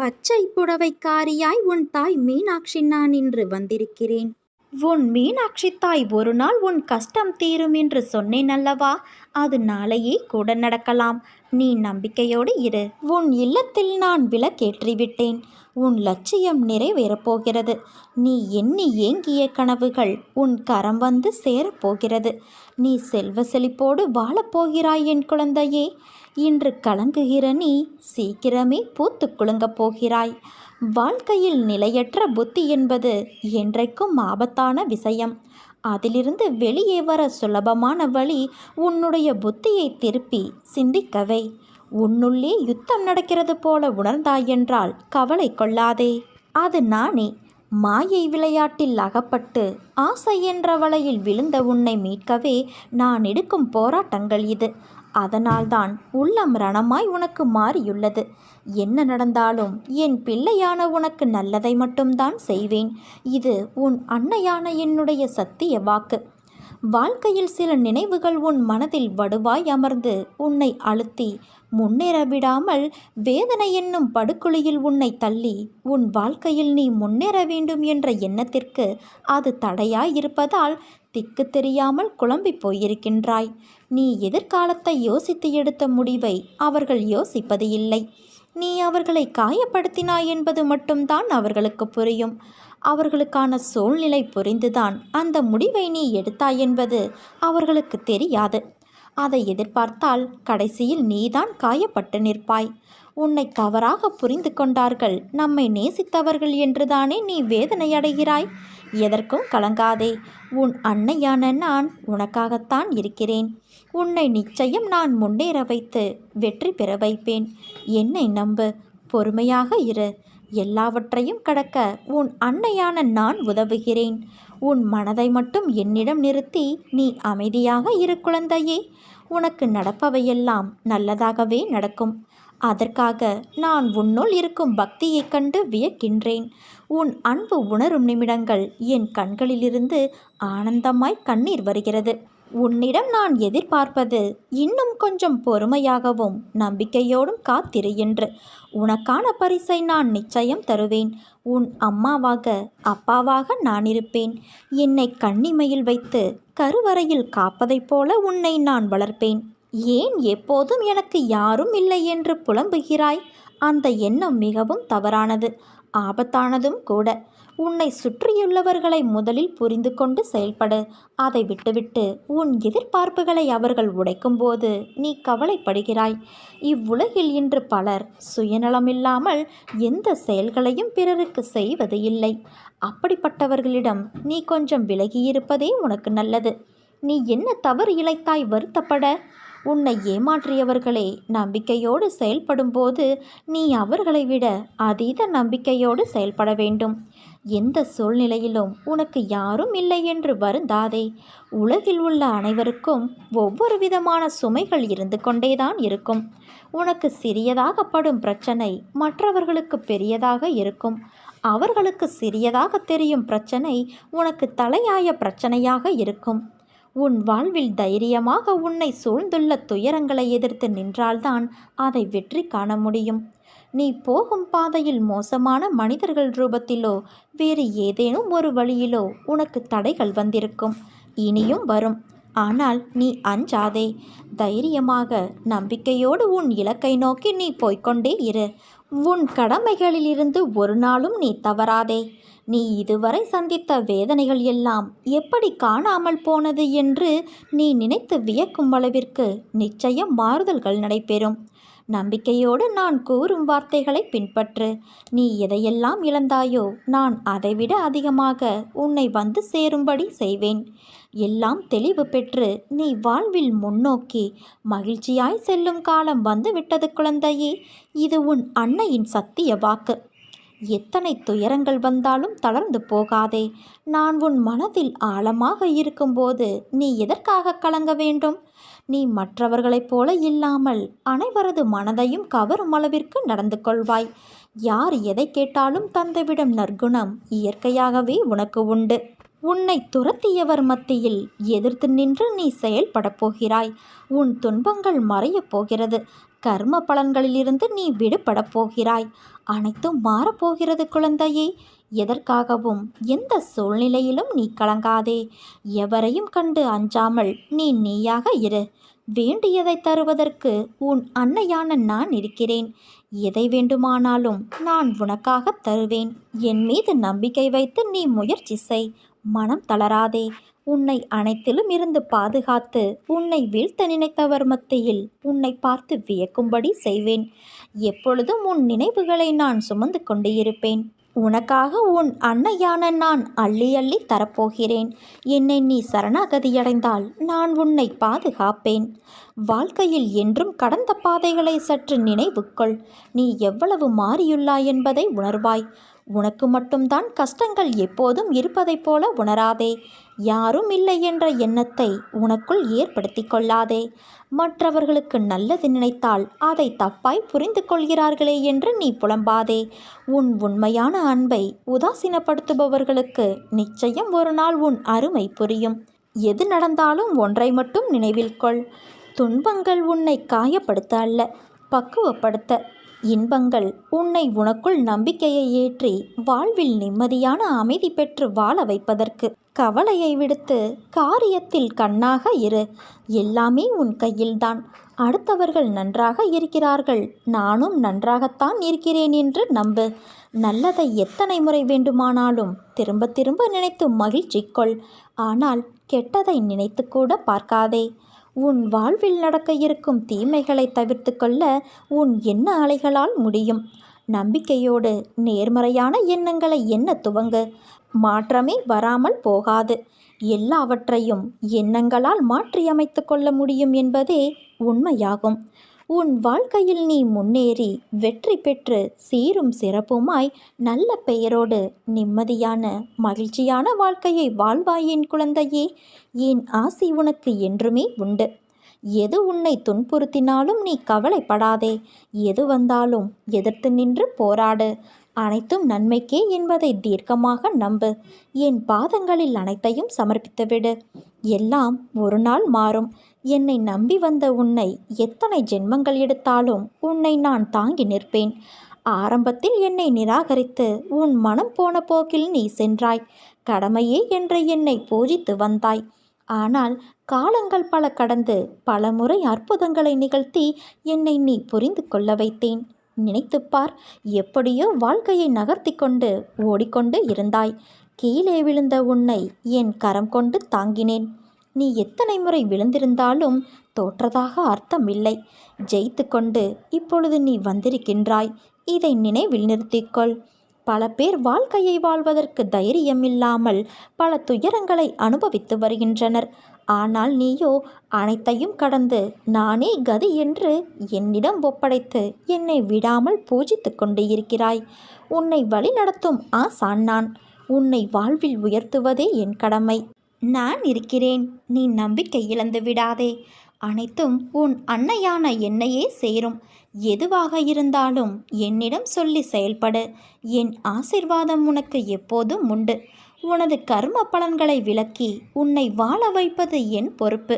பச்சை புடவைக்காரியாய் உன் தாய் மீனாட்சி நான் இன்று வந்திருக்கிறேன். உன் மீனாட்சி தாய் ஒரு நாள் உன் கஷ்டம் தீரும் என்று சொன்னேன் அல்லவா? அது நாளையே கூட நடக்கலாம். நீ நம்பிக்கையோடு இரு. உன் இல்லத்தில் நான் விளக்கேற்றிவிட்டேன். உன் லட்சியம் நிறைவேறப்போகிறது. நீ எண்ணி ஏங்கிய கனவுகள் உன் கரம் வந்து சேரப்போகிறது. நீ செல்வ செழிப்போடு வாழப்போகிறாய் என் குழந்தையே. இன்று கலங்குகிற நீ சீக்கிரமே பூத்து குலுங்கப் போகிறாய். வாழ்க்கையில் நிலையற்ற புத்தி என்பது என்றைக்கும் ஆபத்தான விஷயம். அதிலிருந்து வெளியே வர சுலபமான வழி உன்னுடைய புத்தியை திருப்பி சிந்திக்கவை. உன்னுள்ளே யுத்தம் நடக்கிறது போல உணர்ந்தாயென்றால் கவலை கொள்ளாதே. அது நானே. மாயை விளையாட்டில் அகப்பட்டு ஆசை என்ற வலையில் விழுந்த உன்னை மீட்கவே நான் எடுக்கும் போராட்டங்கள் இது. அதனால்தான் உள்ளம் ரணமாய் உனக்கு மாறியுள்ளது. என்ன நடந்தாலும் என் பிள்ளையான உனக்கு நல்லதை மட்டும்தான் செய்வேன். இது உன் அன்னையான என்னுடைய சத்திய வாக்கு. வாழ்க்கையில் சில நினைவுகள் உன் மனதில் வடுவாய் அமர்ந்து உன்னை அழுத்தி முன்னேற விடாமல் வேதனை என்னும் படுகுழியில் உன்னை தள்ளி உன் வாழ்க்கையில் நீ முன்னேற வேண்டும் என்ற எண்ணத்திற்கு அது தடையாய் இருப்பதால் திக்கு தெரியாமல் குழம்பி போயிருக்கின்றாய். நீ எதிர்காலத்தை யோசித்து எடுத்த முடிவை அவர்கள் யோசிப்பது இல்லை. நீ அவர்களை காயப்படுத்தினாய் என்பது மட்டும்தான் அவர்களுக்கு புரியும். அவர்களுக்கான சூழ்நிலை புரிந்துதான் அந்த முடிவை நீ எடுத்தாய் என்பது அவர்களுக்கு தெரியாது. அதை எதிர்பார்த்தால் கடைசியில் நீதான் காயப்பட்டு நிற்பாய். உன்னை தவறாக புரிந்து கொண்டார்கள், நம்மை நேசித்தவர்கள் என்றுதானே நீ வேதனை அடைகிறாய். எதற்கும் கலங்காதே. உன் அன்னையான நான் உனக்காகத்தான் இருக்கிறேன். உன்னை நிச்சயம் நான் முன்னேற வைத்து வெற்றி பெற வைப்பேன். என்னை நம்பு, பொறுமையாக இரு. எல்லாவற்றையும் கடக்க உன் அன்னையான நான் உதவுகிறேன். உன் மனதை மட்டும் என்னிடம் நிறுத்தி நீ அமைதியாக இரு குழந்தையே. உனக்கு நடப்பவையெல்லாம் நல்லதாகவே நடக்கும். அதற்காக நான் உன்னுள் இருக்கும் பக்தியைக் கண்டு வியக்கின்றேன். உன் அன்பு உணரும் நிமிடங்கள் என் கண்களிலிருந்து ஆனந்தமாய் கண்ணீர் வருகிறது. உன்னிடம் நான் எதிர்பார்ப்பது இன்னும் கொஞ்சம் பொறுமையாகவும் நம்பிக்கையோடும் காத்திரு என்று. உனக்கான பரிசை நான் நிச்சயம் தருவேன். உன் அம்மாவாக அப்பாவாக நான் இருப்பேன். என்னை கண்ணிமையில் வைத்து கருவறையில் காப்பதைப் போல உன்னை நான் வளர்ப்பேன். ஏன் எப்போதும் எனக்கு யாரும் இல்லை என்று புலம்புகிறாய்? அந்த எண்ணம் மிகவும் தவறானது, ஆபத்தானதும் கூட. உன்னை சுற்றியுள்ளவர்களை முதலில் புரிந்து கொண்டு செயல்படு. அதை விட்டுவிட்டு உன் எதிர்பார்ப்புகளை அவர்கள் உடைக்கும்போது நீ கவலைப்படுகிறாய். இவ்வுலகில் இன்று பலர் சுயநலமில்லாமல் எந்த செயல்களையும் பிறருக்கு செய்வது இல்லை. அப்படிப்பட்டவர்களிடம் நீ கொஞ்சம் விலகியிருப்பதே உனக்கு நல்லது. நீ என்ன தவறு இழைத்தாய் வருத்தப்பட? உன்னை ஏமாற்றியவர்களே நம்பிக்கையோடு செயல்படும்போது நீ அவர்களை விட அதீத நம்பிக்கையோடு செயல்பட வேண்டும். எந்த சூழ்நிலையிலும் உனக்கு யாரும் இல்லை என்று வருந்தாதே. உலகில் உள்ள அனைவருக்கும் ஒவ்வொரு விதமான சுமைகள் இருந்து கொண்டேதான் இருக்கும். உனக்கு சிறியதாக படும் பிரச்சனை மற்றவர்களுக்கு பெரியதாக இருக்கும். அவர்களுக்கு சிறியதாக தெரியும் பிரச்சனை உனக்கு தலையாய பிரச்சனையாக இருக்கும். உன் வாழ்வில் தைரியமாக உன்னை சூழ்ந்துள்ள துயரங்களை எதிர்த்து நின்றால்தான் அதை வெற்றி காண முடியும். நீ போகும் பாதையில் மோசமான மனிதர்கள் ரூபத்திலோ வேறு ஏதேனும் ஒரு வழியிலோ உனக்கு தடைகள் வந்திருக்கும், இனியும் வரும். ஆனால் நீ அஞ்சாதே. தைரியமாக நம்பிக்கையோடு உன் இலக்கை நோக்கி நீ போய்கொண்டே இரு. உன் கடமைகளிலிருந்து ஒரு நாளும் நீ தவறாதே. நீ இதுவரை சந்தித்த வேதனைகள் எல்லாம் எப்படி காணாமல் போனது என்று நீ நினைத்து வியக்கும் அளவிற்கு நிச்சயம் மாறுதல்கள் நடைபெறும். நம்பிக்கையோடு நான் கூறும் வார்த்தைகளை பின்பற்று. நீ எதையெல்லாம் இழந்தாயோ நான் அதைவிட அதிகமாக உன்னை வந்து சேரும்படி செய்வேன். எல்லாம் தெளிவு பெற்று நீ வாழ்வில் முன்னோக்கி மகிழ்ச்சியாய் செல்லும் காலம் வந்துவிட்டது குழந்தையே. இது உன் அன்னையின் சத்திய வாக்கு. எத்தனை துயரங்கள் வந்தாலும் தளர்ந்து போகாதே. நான் உன் மனதில் ஆழமாக இருக்கும்போது நீ எதற்காக கலங்க வேண்டும்? நீ மற்றவர்களைப் போல இல்லாமல் அனைவரது மனதையும் கவரும் அளவிற்கு நடந்து கொள்வாய். யார் எதை கேட்டாலும் தந்துவிடும் நற்குணம் இயற்கையாகவே உனக்கு உண்டு. உன்னை துரத்தியவர் மத்தியில் எதிர்த்து நின்று நீ செயல்படப் போகிறாய். உன் துன்பங்கள் மறையப் போகிறது. கர்ம பலன்களிலிருந்து நீ விடுபடப் போகிறாய். அனைத்தும் மாறப்போகிறது குழந்தையே. எதற்காகவும் எந்த சூழ்நிலையிலும் நீ கலங்காதே. எவரையும் கண்டு அஞ்சாமல் நீ நீயாக இரு. வேண்டியதை தருவதற்கு உன் அன்னையான நான் இருக்கிறேன். எதை வேண்டுமானாலும் நான் உனக்காக தருவேன். என் மீது நம்பிக்கை வைத்து நீ முயற்சி செய். மனம் தளராதே. உன்னை அனைத்திலும் இருந்து பாதுகாத்து உன்னை வீழ்த்த நினைத்தவர் மத்தியில் உன்னை பார்த்து வியக்கும்படி செய்வேன். எப்பொழுதும் உன் நினைவுகளை நான் சுமந்து கொண்டு இருப்பேன். உனக்காக உன் அன்னையான நான் அள்ளி அள்ளி தரப்போகிறேன். என்னை நீ சரணாகதியடைந்தால் நான் உன்னை பாதுகாப்பேன். வாழ்க்கையில் என்றும் கடந்த பாதைகளை சற்று நினைவுகொள். நீ எவ்வளவு மாறியுள்ளாய் என்பதை உணர்வாய். உனக்கு மட்டும்தான் கஷ்டங்கள் எப்போதும் இருப்பதைப் போல உணராதே. யாரும் இல்லை என்ற எண்ணத்தை உனக்குள் ஏற்படுத்தி கொள்ளாதே. மற்றவர்களுக்கு நல்லது நினைத்தால் அதை தப்பாய் புரிந்து கொள்கிறார்களே என்று நீ புலம்பாதே. உன் உண்மையான அன்பை உதாசீனப்படுத்துபவர்களுக்கு நிச்சயம் ஒரு நாள் உன் அருமை புரியும். எது நடந்தாலும் ஒன்றை மட்டும் நினைவில் கொள். துன்பங்கள் உன்னை காயப்படுத்த அல்ல, பக்குவப்படுத்த. இன்பங்கள் உன்னை உனக்குள் நம்பிக்கையை ஏற்றி வாழ்வில் நிம்மதியான அமைதி பெற்று வாழ வைப்பதற்கு. கவலையை விடுத்து காரியத்தில் கண்ணாக இரு. எல்லாமே உன் கையில்தான். அடுத்தவர்கள் நன்றாக இருக்கிறார்கள், நானும் நன்றாகத்தான் இருக்கிறேன் என்று நம்பு. நல்லதை எத்தனை முறை வேண்டுமானாலும் திரும்ப திரும்ப நினைத்து மகிழ்ச்சி கொள். ஆனால் கெட்டதை நினைத்து கூட பார்க்காதே. உன் வாழ்வில் நடக்க இருக்கும் தீமைகளை தவிர்த்து கொள்ள உன் எண்ண அலைகளால் முடியும். நம்பிக்கையோடு நேர்மறையான எண்ணங்களை எண்ண துவங்கு. மாற்றமே வராமல் போகாது. எல்லாவற்றையும் எண்ணங்களால் மாற்றியமைத்து கொள்ள முடியும் என்பதே உண்மையாகும். உன் வாழ்க்கையில் நீ முன்னேறி வெற்றி பெற்று சீரும் சிறப்புமாய் நல்ல பெயரோடு நிம்மதியான மகிழ்ச்சியான வாழ்க்கையை வாழ்வாய் என் குழந்தையே. என் ஆசி உனக்கு என்றுமே உண்டு. எது உன்னை துன்புறுத்தினாலும் நீ கவலைப்படாதே. எது வந்தாலும் எதிர்த்து நின்று போராடு. அனைத்தும் நன்மைக்கே என்பதை தீர்க்கமாக நம்பு. என் பாதங்களில் அனைத்தையும் சமர்ப்பித்துவிடு. எல்லாம் ஒரு நாள் மாறும். என்னை நம்பி வந்த உன்னை எத்தனை ஜென்மங்கள் எடுத்தாலும் உன்னை நான் தாங்கி நிற்பேன். ஆரம்பத்தில் என்னை நிராகரித்து உன் மனம் போன போக்கில் நீ சென்றாய். கடமையே என்ற என்னை பூஜித்து வந்தாய். ஆனால் காலங்கள் பல கடந்து பல முறை அற்புதங்களை நிகழ்த்தி என்னை நீ புரிந்து கொள்ள வைத்தேன். நினைத்துப்பார், எப்படியோ வாழ்க்கையை நகர்த்தி கொண்டு ஓடிக்கொண்டு இருந்தாய். கீழே விழுந்த உன்னை என் கரம் கொண்டு தாங்கினேன். நீ எத்தனை முறை விழுந்திருந்தாலும் தோற்றதாக அர்த்தமில்லை. ஜெயித்து கொண்டு இப்பொழுது நீ வந்திருக்கின்றாய். இதை நினைவில் நிறுத்திக்கொள். பல பேர் வாழ்க்கையை வாழ்வதற்கு தைரியம் இல்லாமல் பல துயரங்களை அனுபவித்து வருகின்றனர். ஆனால் நீயோ அனைத்தையும் கடந்து நானே கதி என்று என்னிடம் ஒப்படைத்து என்னை விடாமல் பூஜித்து கொண்டு இருக்கிறாய். உன்னை வழிநடத்தும் ஆசான் நான். உன்னை வாழ்வில் உயர்த்துவதே என் கடமை. நான் இருக்கிறேன். நீ நம்பிக்கை இழந்து விடாதே. அனைத்தும் உன் அன்னையான என்னையே சேரும். எதுவாக இருந்தாலும் என்னிடம் சொல்லி செயல்படு. என் ஆசிர்வாதம் உனக்கு எப்போதும் உண்டு. உனது கர்ம பலன்களை விலக்கி உன்னை வாழ வைப்பது என் பொறுப்பு.